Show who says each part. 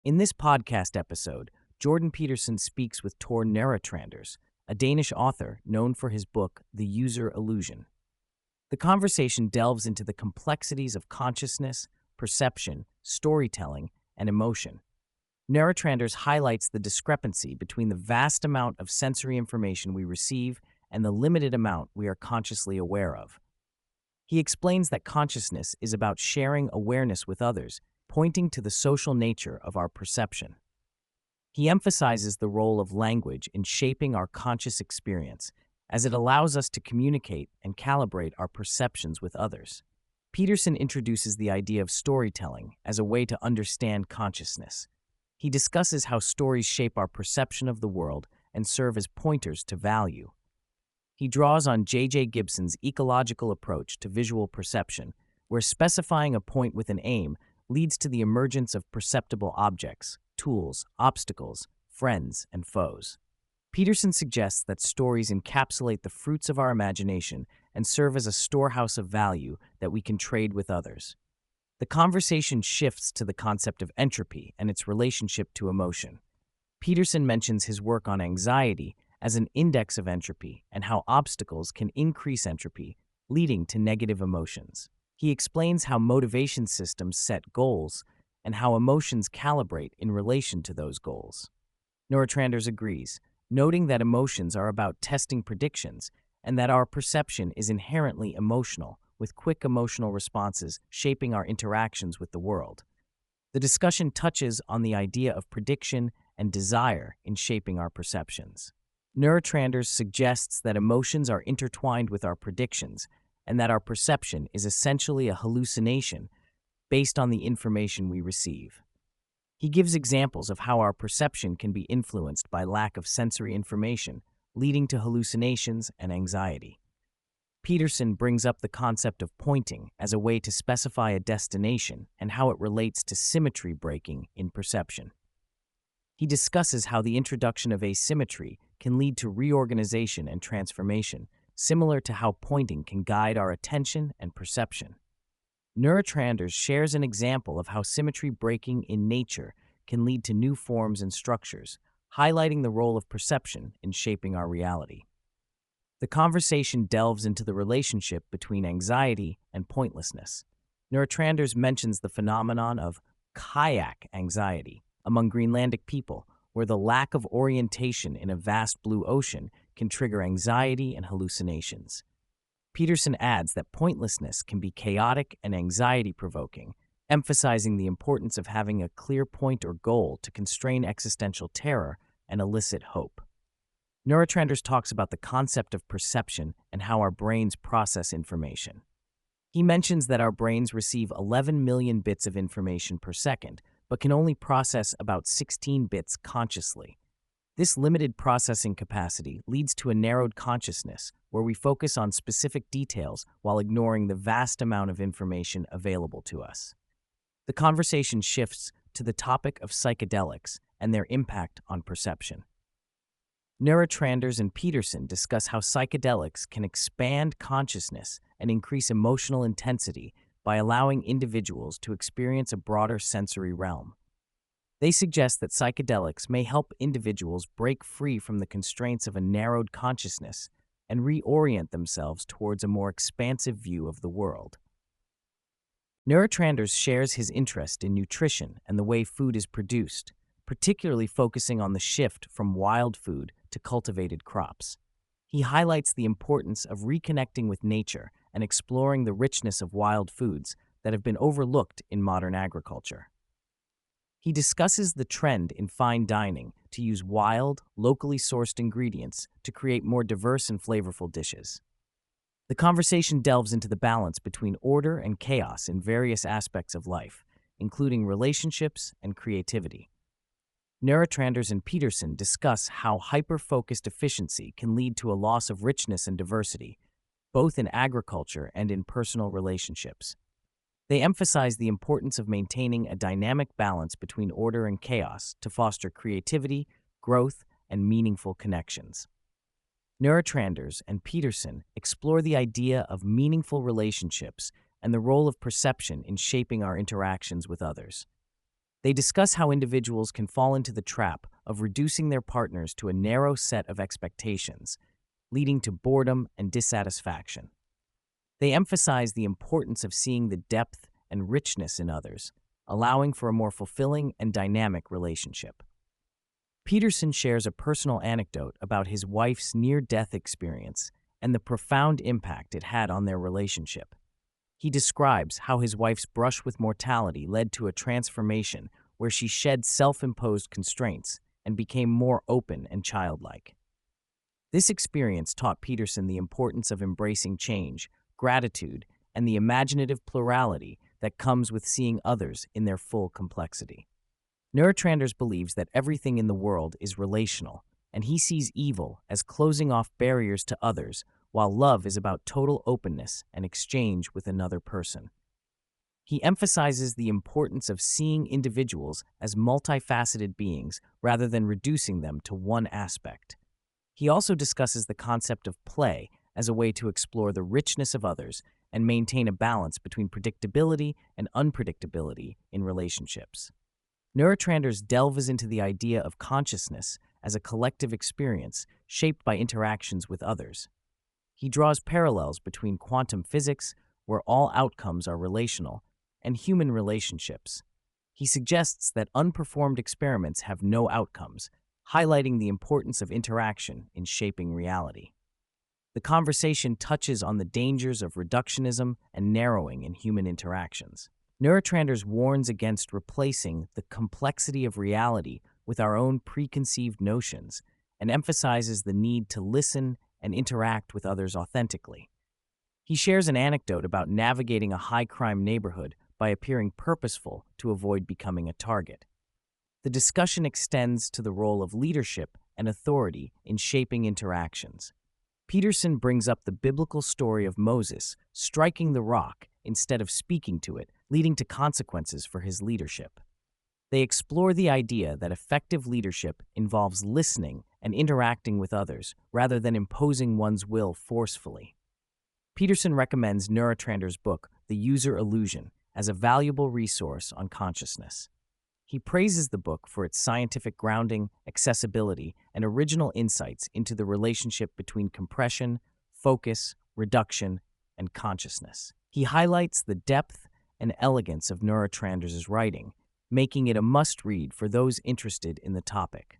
Speaker 1: In this podcast episode, Jordan Peterson speaks with Tor Nørretranders, a Danish author known for his book, The User Illusion. The conversation delves into the complexities of consciousness, perception, storytelling, and emotion. Nørretranders highlights the discrepancy between the vast amount of sensory information we receive and the limited amount we are consciously aware of. He explains that consciousness is about sharing awareness with others, pointing to the social nature of our perception. He emphasizes the role of language in shaping our conscious experience, as it allows us to communicate and calibrate our perceptions with others. Peterson introduces the idea of storytelling as a way to understand consciousness. He discusses how stories shape our perception of the world and serve as pointers to value. He draws on J.J. Gibson's ecological approach to visual perception, where specifying a point with an aim leads to the emergence of perceptible objects, tools, obstacles, friends, and foes. Peterson suggests that stories encapsulate the fruits of our imagination and serve as a storehouse of value that we can trade with others. The conversation shifts to the concept of entropy and its relationship to emotion. Peterson mentions his work on anxiety as an index of entropy and how obstacles can increase entropy, leading to negative emotions. He explains how motivation systems set goals and how emotions calibrate in relation to those goals. Nørretranders agrees, noting that emotions are about testing predictions and that our perception is inherently emotional, with quick emotional responses shaping our interactions with the world. The discussion touches on the idea of prediction and desire in shaping our perceptions. Nørretranders suggests that emotions are intertwined with our predictions and that our perception is essentially a hallucination based on the information we receive. He gives examples of how our perception can be influenced by lack of sensory information, leading to hallucinations and anxiety. Peterson brings up the concept of pointing as a way to specify a destination and how it relates to symmetry breaking in perception. He discusses how the introduction of asymmetry can lead to reorganization and transformation, similar to how pointing can guide our attention and perception. Nørretranders shares an example of how symmetry breaking in nature can lead to new forms and structures, highlighting the role of perception in shaping our reality. The conversation delves into the relationship between anxiety and pointlessness. Nørretranders mentions the phenomenon of kayak anxiety among Greenlandic people, where the lack of orientation in a vast blue ocean can trigger anxiety and hallucinations. Peterson adds that pointlessness can be chaotic and anxiety-provoking, emphasizing the importance of having a clear point or goal to constrain existential terror and elicit hope. Nørretranders talks about the concept of perception and how our brains process information. He mentions that our brains receive 11 million bits of information per second, but can only process about 16 bits consciously. This limited processing capacity leads to a narrowed consciousness, where we focus on specific details while ignoring the vast amount of information available to us. The conversation shifts to the topic of psychedelics and their impact on perception. Nørretranders and Peterson discuss how psychedelics can expand consciousness and increase emotional intensity by allowing individuals to experience a broader sensory realm. They suggest that psychedelics may help individuals break free from the constraints of a narrowed consciousness and reorient themselves towards a more expansive view of the world. Nørretranders shares his interest in nutrition and the way food is produced, particularly focusing on the shift from wild food to cultivated crops. He highlights the importance of reconnecting with nature and exploring the richness of wild foods that have been overlooked in modern agriculture. He discusses the trend in fine dining to use wild, locally sourced ingredients to create more diverse and flavorful dishes. The conversation delves into the balance between order and chaos in various aspects of life, including relationships and creativity. Nørretranders and Peterson discuss how hyper-focused efficiency can lead to a loss of richness and diversity, both in agriculture and in personal relationships. They emphasize the importance of maintaining a dynamic balance between order and chaos to foster creativity, growth, and meaningful connections. Nørretranders and Peterson explore the idea of meaningful relationships and the role of perception in shaping our interactions with others. They discuss how individuals can fall into the trap of reducing their partners to a narrow set of expectations, leading to boredom and dissatisfaction. They emphasize the importance of seeing the depth and richness in others, allowing for a more fulfilling and dynamic relationship. Peterson shares a personal anecdote about his wife's near-death experience and the profound impact it had on their relationship. He describes how his wife's brush with mortality led to a transformation where she shed self-imposed constraints and became more open and childlike. This experience taught Peterson the importance of embracing change, gratitude, and the imaginative plurality that comes with seeing others in their full complexity. Nørretranders believes that everything in the world is relational, and he sees evil as closing off barriers to others, while love is about total openness and exchange with another person. He emphasizes the importance of seeing individuals as multifaceted beings rather than reducing them to one aspect. He also discusses the concept of play as a way to explore the richness of others and maintain a balance between predictability and unpredictability in relationships. Nørretranders delves into the idea of consciousness as a collective experience shaped by interactions with others. He draws parallels between quantum physics, where all outcomes are relational, and human relationships. He suggests that unperformed experiments have no outcomes, highlighting the importance of interaction in shaping reality. The conversation touches on the dangers of reductionism and narrowing in human interactions. Nørretranders warns against replacing the complexity of reality with our own preconceived notions and emphasizes the need to listen and interact with others authentically. He shares an anecdote about navigating a high-crime neighborhood by appearing purposeful to avoid becoming a target. The discussion extends to the role of leadership and authority in shaping interactions. Peterson brings up the biblical story of Moses striking the rock instead of speaking to it, leading to consequences for his leadership. They explore the idea that effective leadership involves listening and interacting with others rather than imposing one's will forcefully. Peterson recommends Nørretranders' book, The User Illusion, as a valuable resource on consciousness. He praises the book for its scientific grounding, accessibility, and original insights into the relationship between compression, focus, reduction, and consciousness. He highlights the depth and elegance of Nørretranders' writing, making it a must-read for those interested in the topic.